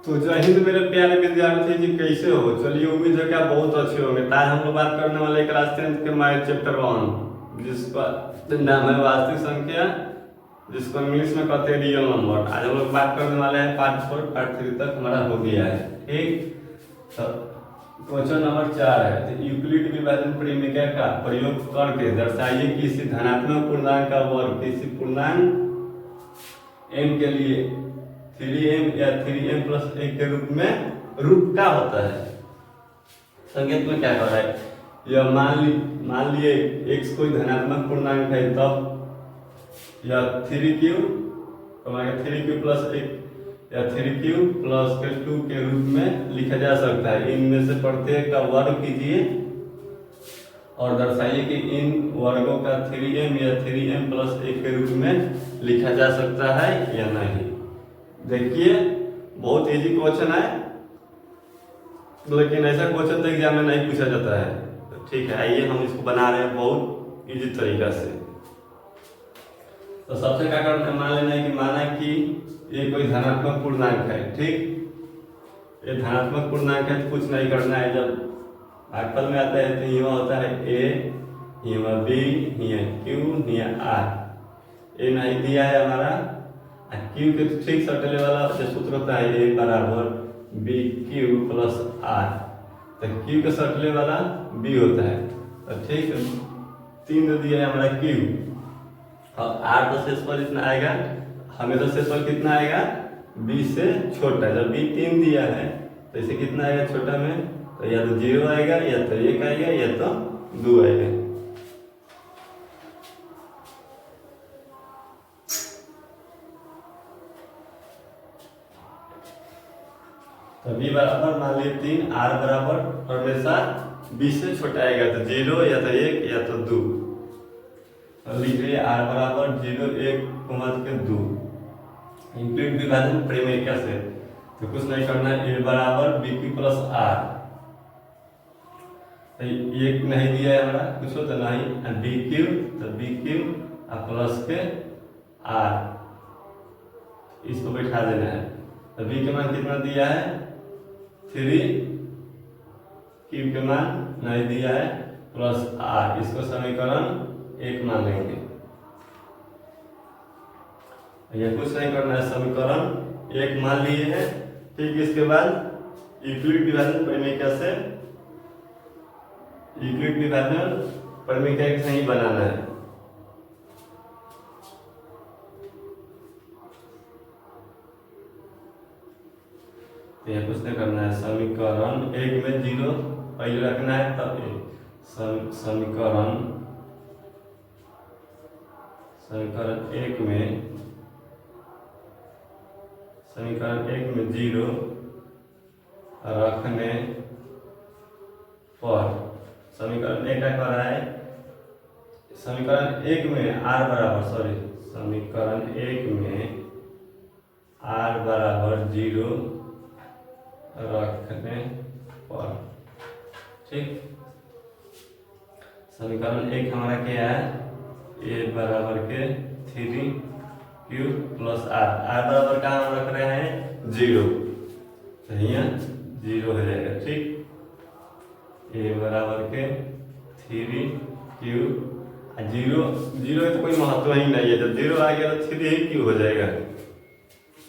तो जय हिंद मेरे प्यारे विद्यार्थी जी, कैसे हो? चलिए, उम्मीद है कि आप बहुत अच्छे होंगे। आज हम लोग बात करने वाले क्लास 10 के मैथ चैप्टर 1, जिसका नाम है वास्तविक संख्या, जिसको इंग्लिश में कहते हैं रियल नंबर। आज हम लोग बात करने वाले हैं पार्ट 4, पार्ट 3 तक हमारा हो गया है। ठीक, तो क्वेश्चन नंबर 4 है, तो यूक्लिड विभाजन परिमेय का प्रयोग करके दर्शाइए कि किसी धनात्मक पूर्णांक का वर्ग किसी पूर्णांक m के लिए 3m या 3m प्लस 1 के रूप में रूप का होता है। संकेत में क्या कर रहा है? यह मान लिए x कोई धनात्मक पूर्णांक है, तब यह 3q प्लस 1 या 3q प्लस के 2 के रूप में लिखा जा सकता है। इनमें से प्रत्येक का वर्ग कीजिए और दर्शाइए कि इन वर्गों का 3m या 3m प्लस 1 के रूप में लिखा जा सकता है या नहीं। देखिए, बहुत इजी क्वेश्चन है, लेकिन ऐसा क्वेश्चन तो एग्जाम में नहीं पूछा जाता है। तो ठीक है, आइए हम इसको बना रहे हैं बहुत इजी तरीका से। तो सबसे क्या करना है, मान लेना है कि माना कि ये कोई धनात्मक पूर्णांक है। ठीक, ये धनात्मक पूर्णांक है तो कुछ नहीं करना है। जब भागफल में आता है तो यहाँ होता है a, यहाँ b, यहाँ q, यहाँ r। ए नहीं दिया है हमारा, q के ठीक सटने वाला जो सूत्र होता है a बराबर बी क्यू प्लस आर। तो q के सटने वाला b होता है। तो ठीक, 3 दे दिया है हमारा q, और r तो शेषफल इतना आएगा, हमें तो शेषफल कितना आएगा, b से छोटा। जब b 3 दिया है तो इसे कितना आएगा छोटा में, तो या तो 0 आएगा, या तो 1 आएगा, या तो 2 आएगा। तो b बराबर मान लीजिए 3, r बराबर हमेशा b से छोटा आएगा, तो 0 या तो 1 या तो 2। तो लिख लीजिए r बराबर 0, 1, 2। यूक्लिड विभाजन परिमेय से तो कुछ नहीं करना है, a बराबर बी क्यू प्लस आर। तो ये नहीं दिया है हमारा, कुछ हो तो नहीं, बी क्यू तो बी क्यू प्लस के आर, इसको बैठा देना है। तो बी के मान कितना दिया है 3, क्यू के मान नहीं दिया है, प्लस आर, इसको समीकरण 1 मान लेंगे। ये कुछ नहीं करना है, समीकरण 1 मान लिए हैं। ठीक, इसके बाद यूक्लिड विभाजन परिमेय से ही बनाना है। तो यह कुछ नहीं करना है, समीकरण 1 में 0 पहले रखना है, तब समीकरण 1 में 0 रखने पर समीकरण 1 क्या कर रहा है, समीकरण 1 में r बराबर समीकरण 1 में r बराबर 0 रखने पर। ठीक, समीकरण 1 हमारा क्या है, a बराबर के 3q प्लस r बराबर कहाँ हम रख रहे हैं 0, तो यहाँ 0 हो जाएगा। ठीक, a बराबर के 3q, 0 तो कोई महत्व ही नहीं है, जब 0 आ गया तो 3 ही क्यू हो जाएगा।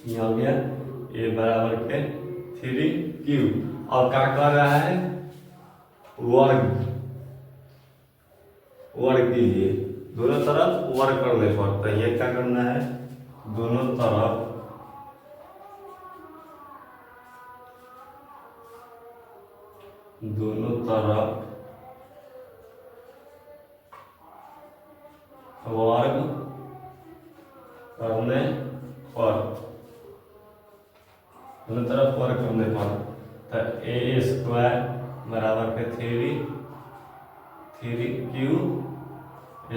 यहाँ हो गया a बराबर के 3q, और क्या कर रहा है, वर्ग कीजिए दोनों तरफ वर्ग करने पर। तो ये क्या करना है, दोनों तरफ वर्ग करने पर, दोनों तरफ वर्ग करने पर, तो a स्क्वायर बराबर के 3q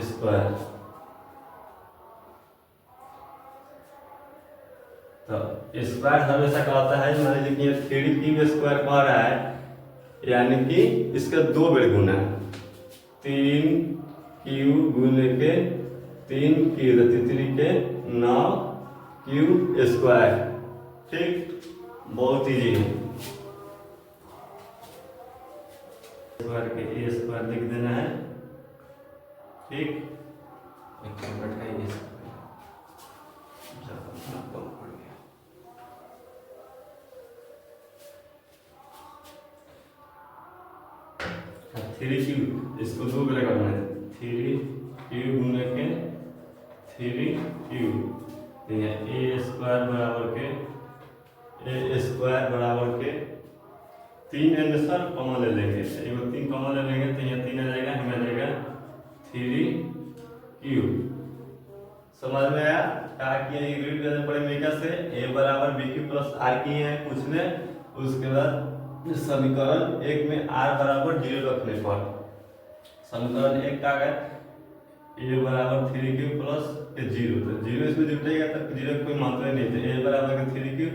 स्क्वायर। तो स्क्वायर हमेशा कहता है, मान लीजिए 3q स्क्वायर कह रहा है, यानी कि इसका 2 बेर गुना, 3q गुने के 3q, 3 के 9q स्क्वायर। ठीक, बहुत ईजी है। स्क्वायर के ए स्क्वायर लिख देना है, ठीक। एक मिनट का ये थ्री क्यूब, इसको दो गुना करना है, थ्री क्यूब गुने के थ्री क्यूब, ए स्क्वायर बराबर के ए स्क्वायर बराबर के तीन आंसर कॉमन ले लेंगे, एगो तीन कॉमन ले लेंगे तो यहाँ तीन आ जाएगा, हमें आ जाएगा थ्री क्यूब। समझ में आया क्या किया, ये रीड करने पड़े मेका से ए बराबर बी क्यूब प्लस आर किए हैं पूछने, उसके बाद समीकरण एक में आर बराबर 0 रखने पर समीकरण एक का है ए बराबर थ्री क्यूब प्लस 0, तो 0 इसमें जुटेगा तो 0 का कोई महत्व नहीं, तो ए बराबर के थ्री क्यूब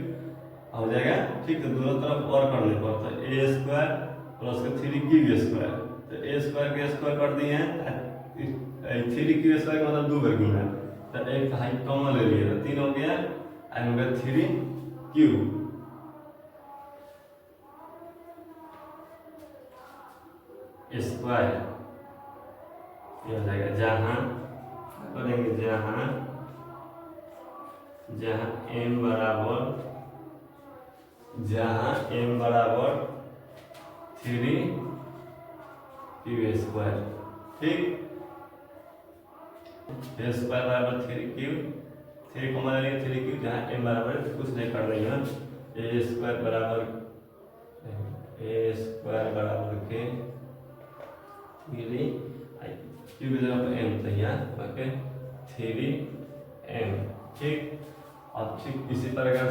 हो जाएगा, ठीक। तो दोनों तरफ और करने पर तो ए स्क्वायर प्लस के थ्री क्यूब स्क्वायर, तो ए स्क्वायर के स्क्वायर कर दिए हैं, थ्री क्यूब स्क्वायर का मतलब 2 बार गुना, तो एक हाई कॉमन ले लिया तो 3 हो गया, और हो गया थ्री क्यूब स्क्वायर, ये हो जाएगा जहाँ करेंगे जहाँ m बराबर थ्री क्यूब स्क्वायर, ठीक। ए स्क्वायर बराबर थ्री क्यूब, थ्री को मान लिया थ्री क्यूब, जहाँ m बराबर कुछ नहीं कर रही है, ए स्क्वायर बराबर के क्यूब की जगह पर m, तो यहाँ ओके थ्री m, ठीक। अब ठीक इसी प्रकार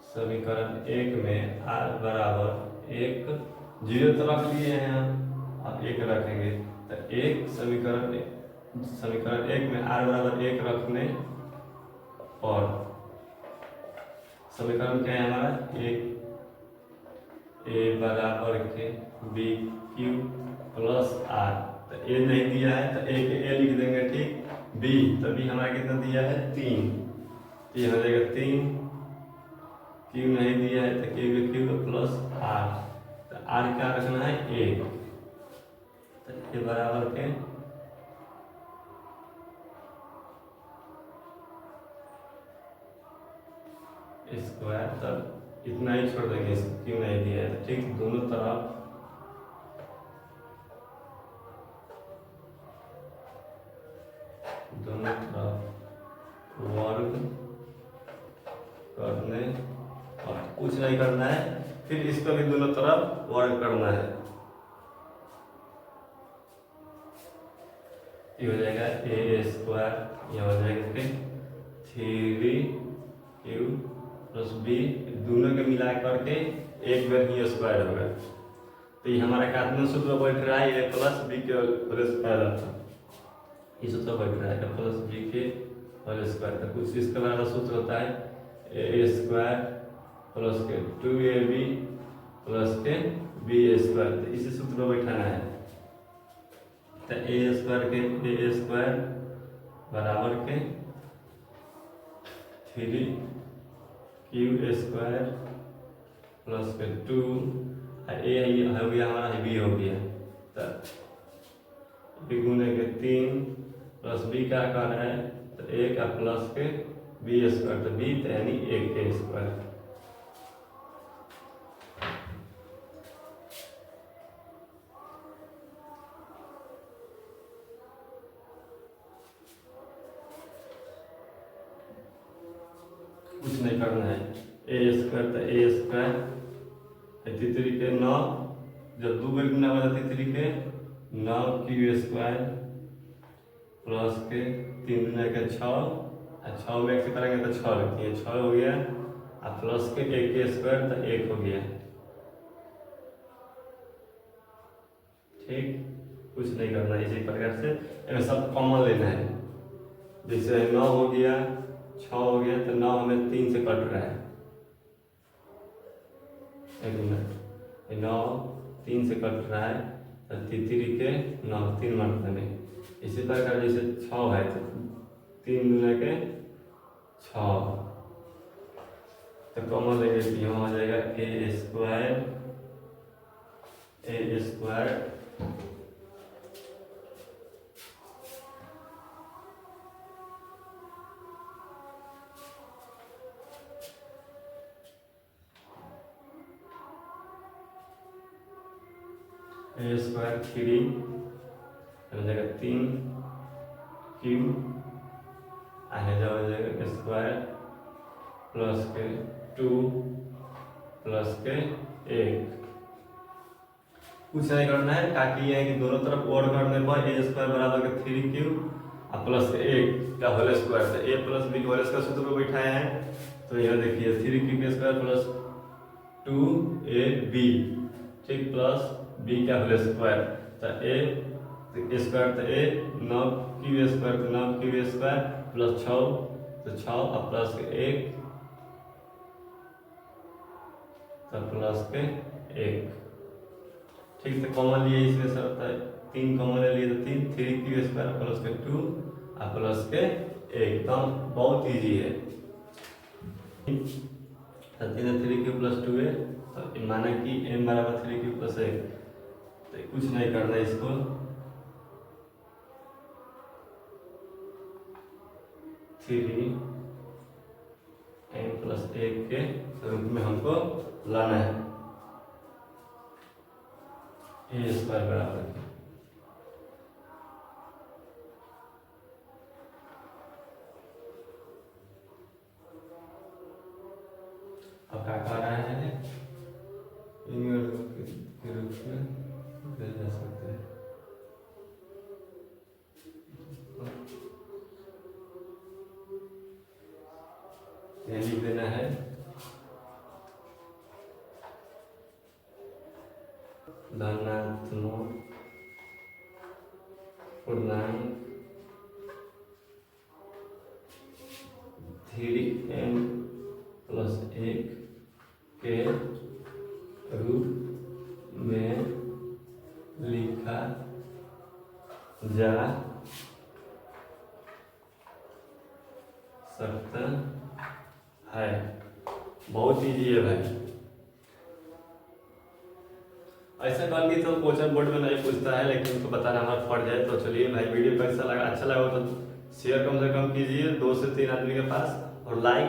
समीकरण एक में r बराबर एक, 0 तो रख लिए हैं हम, अब 1 रखेंगे, तो एक समीकरण एक में r बराबर 1 रखने और समीकरण क्या है हमारा, एक ए बराबर के बी क्यूब प्लस आर, तो ए नहीं दिया है तो ए लिख देंगे, ठीक। बी, तो बी हमारा कितना दिया है 3, तो ये हो जाएगा 3, क्यूब नहीं दिया है तो क्यूब प्लस आर, तो आर क्या रखना है 1, तो ए बराबर के स्क्वायर, तब इतना ही छोड़ देंगे, क्यों नहीं दिया है, ठीक। दोनों तरफ वर्ग करने और कुछ नहीं करना है, फिर इसको भी दोनों तरफ वर्ग करना है, ये हो जाएगा ए स्क्वायर, ये हो जाएगा फिर थ्री क्यूब प्लस बी, दोनों के मिला करके एक बार ही स्क्वायर होगा, तो ये हमारा कितना सूत्र बैठ रहा है, ए प्लस बी के होल स्क्वायर, ये सूत्र बैठ रहा है ए प्लस बी के होल स्क्वायर, तो कुछ इसका वाला सूत्र होता है ए स्क्वायर प्लस के 2ab प्लस के बी स्क्वायर, तो इसी सूत्र में बैठाना है, तो ए स्क्वायर बराबर के थ्री क्यूब स्क्वायर प्लस के 2, ए हो गया हमारा, बी हो गया, तो बी गुने के 3 प्लस बी क्या कर रहा है, तो ए का प्लस के बी स्क्वायर, तो बी तो यानी 1 के स्क्वायर, कुछ नहीं करना है, ए स्क्वायर तो ए स्क्वायर, तितरी के 9, जब 2 बार गुना हो जाती है तितरी के 9 क्यू स्क्वायर प्लस के 3 गुना के 6, 6 में से करेंगे तो 6 लिखती है, 6 हो गया, और प्लस के 1 के स्क्वायर तो 1 हो गया, ठीक। कुछ नहीं करना है, इसी प्रकार से इन्हें सब कॉमन लेना है, जैसे 9 हो गया, 6 हो गया, तो 9 हमें 3 से कट रहा है, एक मिनट, 9 3 से कट रहा है, तो तितरी के 9 3 मात्रा में, इसी प्रकार जैसे 6 है तो 3 गुना के 6, तो कॉमन लेंगे तो यहाँ हो जाएगा ए स्क्वायर ए स्क्वायर 3 हो जाएगा 3 क्यू आगे हो जाएगा स्क्वायर प्लस के 2 प्लस के 1। कुछ नहीं करना है, ताकि ये है कि दोनों तरफ और करने पर ए स्क्वायर बराबर के 3 क्यू और प्लस 1 का होल स्क्वायर से ए प्लस बी होल स्क्वायर सूत्र को बैठाए हैं। तो यह देखिए 3 क्यू के स्क्वायर प्लस 2ab ठीक प्लस बी का होल स्क्वायर तो ए स्क्वायर तो ए 9 क्यू स्क्वायर तो 9 क्यू स्क्वायर प्लस 6 तो 6 और प्लस के 1 तो प्लस के 1 ठीक से कॉमन लिए इसमें सर 3 कॉमन ले लिए तो 3 क्यू स्क्वायर प्लस के 2 और प्लस के 1 तो बहुत इजी है। 3 क्यू प्लस 2 है तो माना कि m बराबर 3 क्यू प्लस 1 तो कुछ नहीं करना है इसको 3 m प्लस 1 के रूप में हमको लाना है ए स्क्वायर बराबर अब क्या कर रहा है के रूप में जा सकते हैं। यह लिख देना है धनात्मक पूर्णांक 3m प्लस 1 के रूप में लिखा जा सकता है। बहुत इजी है भाई, ऐसा कल तो क्वेश्चन बोर्ड में नहीं पूछता है, लेकिन उनको बताना हमारा फर्ज है। तो चलिए भाई, वीडियो कैसा लगा, अच्छा लगा तो शेयर कम से कम कीजिए 2 से 3 आदमी के पास और लाइक